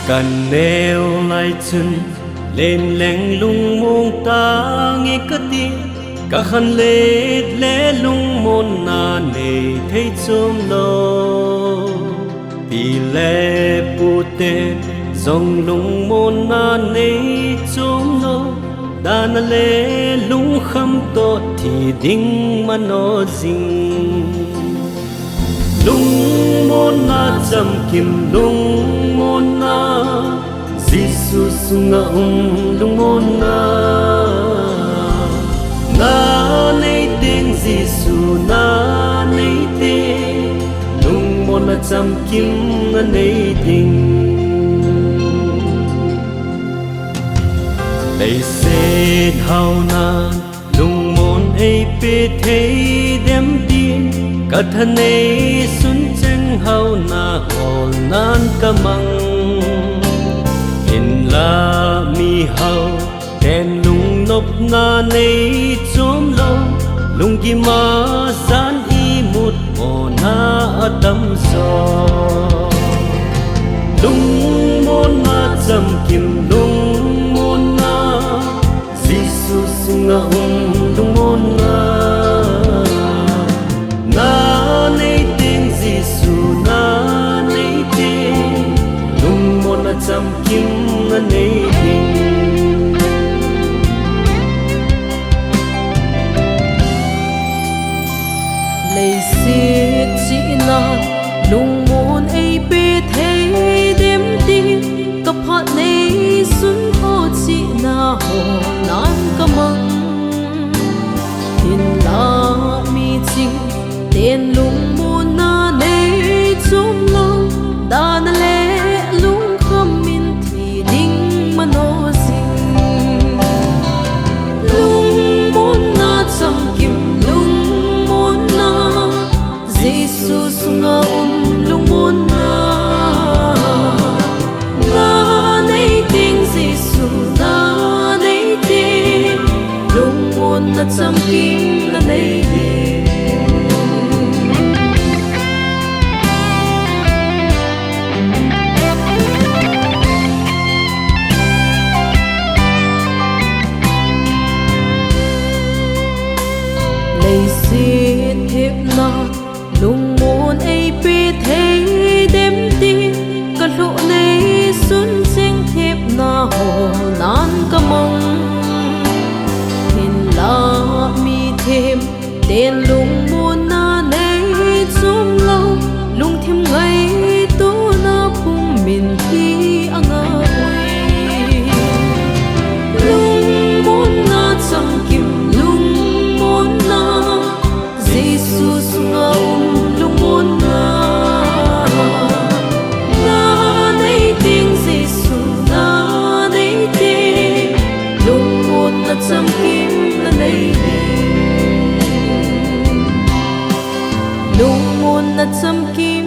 Cần nêu lại chân lên leng lung mong ta nghe cất tiếng cả khăn lê lung môn na nề thấy chôm lo vì lê bù tê dòng lung môn na nề chôm lo đàn lê lung khăm tốt thì đinh mà nó dinh lung môn na chăm kim lung môn na Giêsu sunga lung môn na nay tiếng Giêsu na nay tiếng lung môn na chăm kim na nay tiếng lấy xe thao na lung môn ấy bê thấy đem tiếng cả thân ấy xuân chân hao na hồn nan cả măng la mi hao đèn lung nộp na nay chôm lo lung gi ma san y một mồ na tâm gió lung môn na chăm kim lung môn na Giêsu sunga lung môn na nay tiếng Giêsu na nay tiếng lung môn na chăm kim na nay tiếng lấy xiết chỉ na lung môn ấy bê thấy đêm tiếng cặp họ này xuân ho chỉ na hồ nan cả măng thiên la mi chinh tên lung môn na này chôm lo đàn lệ lung khăm min thì đinh mà nó dinh lung môn na chăm kim lung môn na Giêsu sunga lung môn na nay tiếng Giêsu na nay tiếng lung môn na chăm kim na nay lấy xiết hiệp na lung môn ấy bê thấy đêm tiếng cả lộ này xuân sinh thiệp na hồ nan cả mong hình la mi thêm tên lung môn na này chôm lâu lung thêm ngày tu na phung mình khi ang ơi lung môn na chăm kim lung môn na Giêsu sunga lung môn na nay tiếng Giêsu na nay tiếng lung môn na chăm kim na nay lung môn na chăm kim